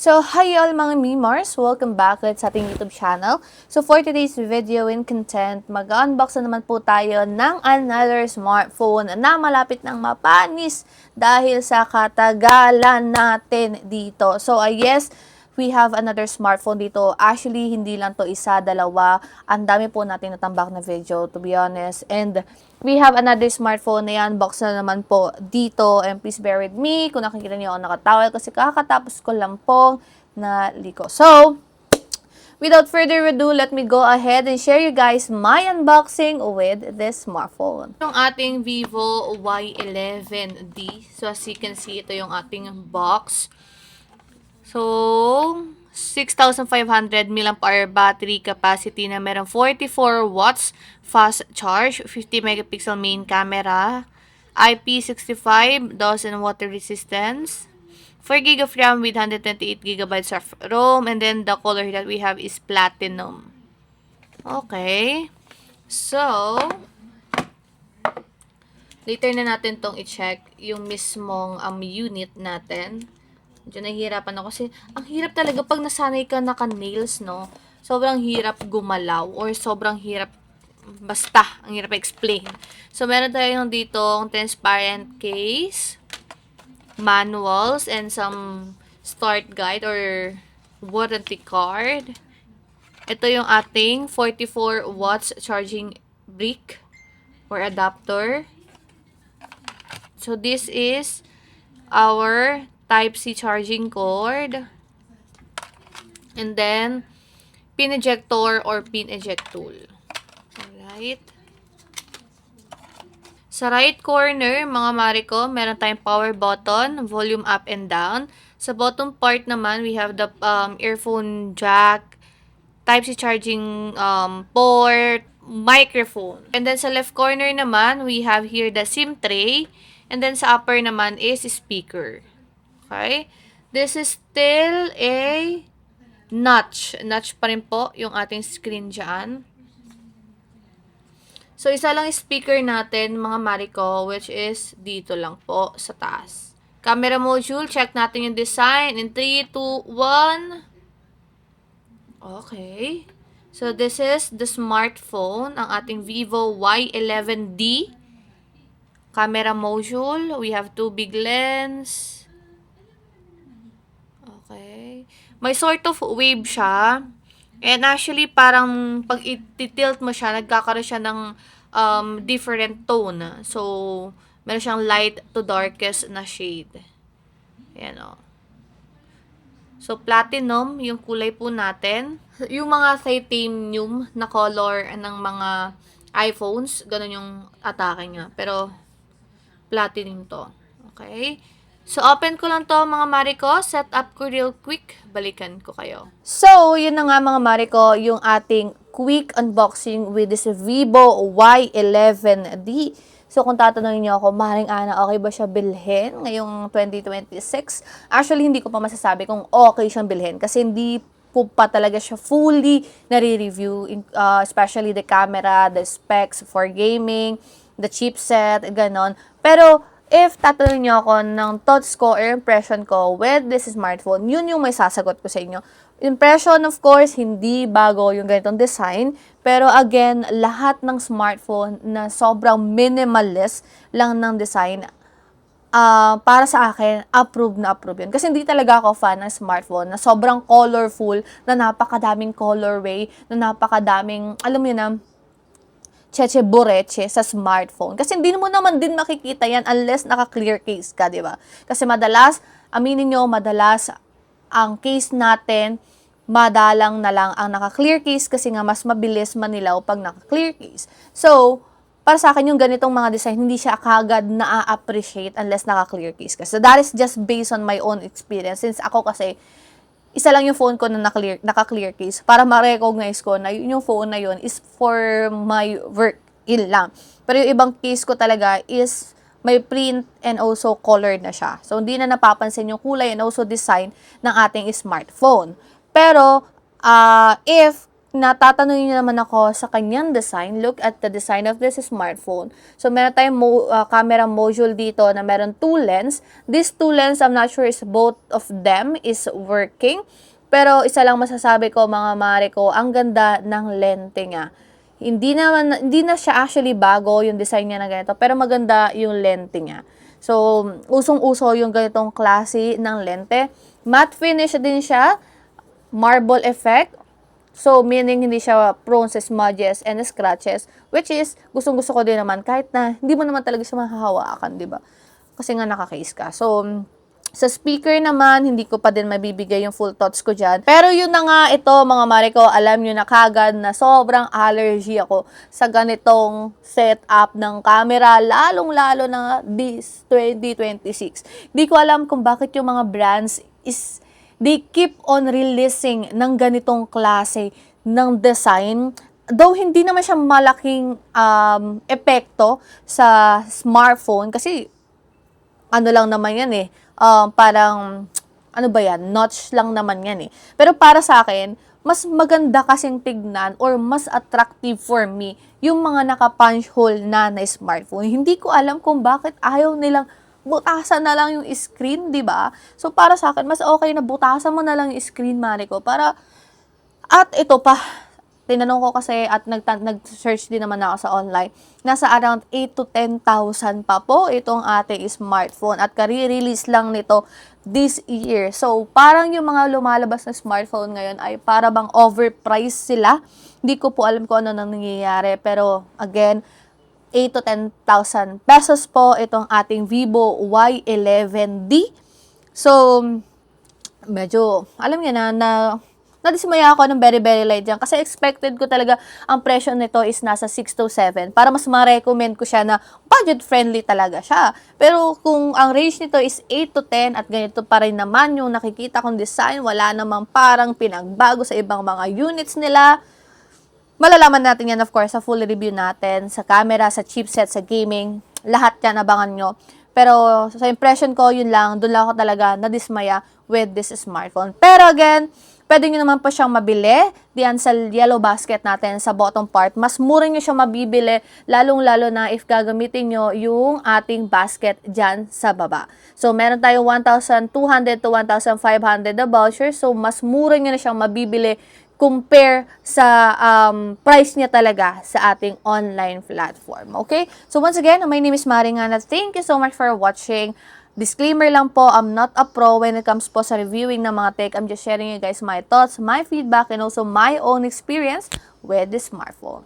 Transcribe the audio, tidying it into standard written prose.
So, hi all mga Mimars! Welcome back ulit sa ating YouTube channel. So, for today's video and content, mag-unbox na naman po tayo ng another smartphone na malapit ng mapanis dahil sa katagalan natin dito. So, yes, we have another smartphone dito. Actually, hindi lang to isa, dalawa. Ang dami po natin natambak na video, to be honest. And we have another smartphone na unbox na naman po dito. And please bear with me kung nakikita niyo ako nakatawal kasi kakatapos ko lang pong naliko. So, without further ado, let me go ahead and share you guys my unboxing with this smartphone. Yung ating Vivo Y11D. So, as you can see, ito yung ating box. So, 6,500 mAh battery capacity na meron 44 watts fast charge, 50 megapixel main camera, IP65, DOS and water resistance, 4 GB of RAM with 128 GB of ROM, and then the color that we have is platinum. Okay. So, later na natin tong i-check yung mismong unit natin. Medyo nahihirapan ako kasi ang hirap talaga pag nasanay ka naka-nails, no? Sobrang hirap gumalaw or sobrang hirap basta, ang hirap explain. So, meron tayong dito ang transparent case, manuals, and some start guide or warranty card. Ito yung ating 44 watts charging brick or adapter. So, this is our Type-C charging cord. And then, pin ejector or pin eject tool. Alright. Sa right corner, mga mariko, meron tayong power button, volume up and down. Sa bottom part naman, we have the earphone jack, Type-C charging port, microphone. And then sa left corner naman, we have here the SIM tray. And then sa upper naman is speaker. Okay? This is still a notch. Notch pa rin po yung ating screen dyan. So, isa lang speaker natin, mga mariko, which is dito lang po sa taas. Camera module, check natin yung design. In 3, 2, 1. Okay. So, this is the smartphone, ang ating Vivo Y11D. Camera module, we have 2 big lens. Okay. May sort of wave siya. And actually, parang pag i-tilt mo siya, nagkakaroon siya ng different tone. So, meron siyang light to darkest na shade. Ayan o. So, platinum, yung kulay po natin. Yung mga titanium na color ng mga iPhones, ganun yung atake niya. Pero, platinum to. Okay. So, open ko lang to mga mariko. Set up ko real quick. Balikan ko kayo. So, yun na nga mga mariko, yung ating quick unboxing with this Vivo Y11D. So, kung tatanungin niyo ako, Maring Ana, okay ba siya bilhin ngayong 2026? Actually, hindi ko pa masasabi kung okay siyang bilhin kasi hindi po pa talaga siya fully nare-review, especially the camera, the specs for gaming, the chipset, ganon. Pero, if tatanungin niyo ako ng thoughts ko or impression ko with this smartphone, yun yung may sasagot ko sa inyo. Impression, of course, hindi bago yung ganitong design. Pero again, lahat ng smartphone na sobrang minimalist lang ng design, para sa akin, approve na approve yun. Kasi hindi talaga ako fan ng smartphone na sobrang colorful, na napakadaming colorway, na napakadaming, alam mo yun na, cheche boreche sa smartphone. Kasi hindi mo naman din makikita yan unless naka-clear case ka, di ba? Kasi madalas, aminin nyo, madalas ang case natin, madalang na lang ang naka-clear case kasi nga mas mabilis manilaw pag naka-clear case. So, para sa akin yung ganitong mga design, hindi siya kagad na-appreciate unless naka-clear case ka. So, that is just based on my own experience. Since ako kasi, isa lang yung phone ko na naka-clear case para ma-recognize ko na yung phone na yun is for my work. Yun lang. Pero yung ibang case ko talaga is may print and also colored na siya. So, hindi na napapansin yung kulay and also design ng ating smartphone. Pero, if natatanungin niyo naman ako sa kanyang design, look at the design of this smartphone. So, meron tayong camera module dito na meron 2 lens. These 2 lens, I'm not sure if both of them is working. Pero isa lang masasabi ko, mga mare ko, ang ganda ng lente niya. Hindi na siya actually bago yung design niya na ganito, pero maganda yung lente niya. So, usong-uso yung ganitong klase ng lente. Matte finish din siya, marble effect. So, meaning hindi siya prone sa smudges and scratches, which is, gustong-gusto ko din naman, kahit na hindi mo naman talaga siya mahahawakan, di ba? Kasi nga nakaka-case ka. So, sa speaker naman, hindi ko pa din mabibigay yung full thoughts ko dyan. Pero yun na nga ito, mga mare ko, alam nyo na kagad na sobrang allergy ako sa ganitong setup ng camera, lalong-lalo na this 2026. Hindi ko alam kung bakit yung mga brands they keep on releasing ng ganitong klase ng design. Though hindi naman siya malaking epekto sa smartphone kasi ano lang naman yan eh. Parang, ano ba yan? Notch lang naman yan eh. Pero para sa akin, mas maganda kasing tignan or mas attractive for me yung mga naka-punch hole na smartphone. Hindi ko alam kung bakit ayaw nilang butasan na lang yung screen, di ba? So, para sa akin, mas okay na butasan mo na lang yung screen, mare ko. At ito pa, tinanong ko kasi at nag-search din naman ako sa online. Nasa around 8 to 10,000 pa po itong ating smartphone at kare-release lang nito this year. So, parang yung mga lumalabas na smartphone ngayon ay para bang overpriced sila. Hindi ko po alam kung ano nang nangyayari. Pero, again, 8 to 10,000 pesos po itong ating Vivo Y11D. So, medyo, alam niya na nadismaya ako ng very, very light dyan. Kasi expected ko talaga ang presyo nito is nasa 6 to 7. Para mas ma-recommend ko siya na budget-friendly talaga siya. Pero kung ang range nito is 8 to 10 at ganito pa rin naman yung nakikita kong design, wala namang parang pinagbago sa ibang mga units nila. Malalaman natin yan, of course, sa full review natin, sa camera, sa chipset, sa gaming, lahat yan, abangan nyo. Pero sa impression ko, yun lang, doon lang ako talaga nadismaya with this smartphone. Pero again, pwede nyo naman po siyang mabili diyan sa yellow basket natin sa bottom part. Mas mura nyo siya mabibili, lalong-lalo na if gagamitin nyo yung ating basket dyan sa baba. So, meron tayong 1,200 to 1,500 na voucher. So, mas mura nyo na siyang mabibili compare sa price niya talaga sa ating online platform. Okay? So once again, my name is Maringana. Thank you so much for watching. Disclaimer lang po, I'm not a pro when it comes po sa reviewing ng mga tech. I'm just sharing you guys my thoughts, my feedback, and also my own experience with this smartphone.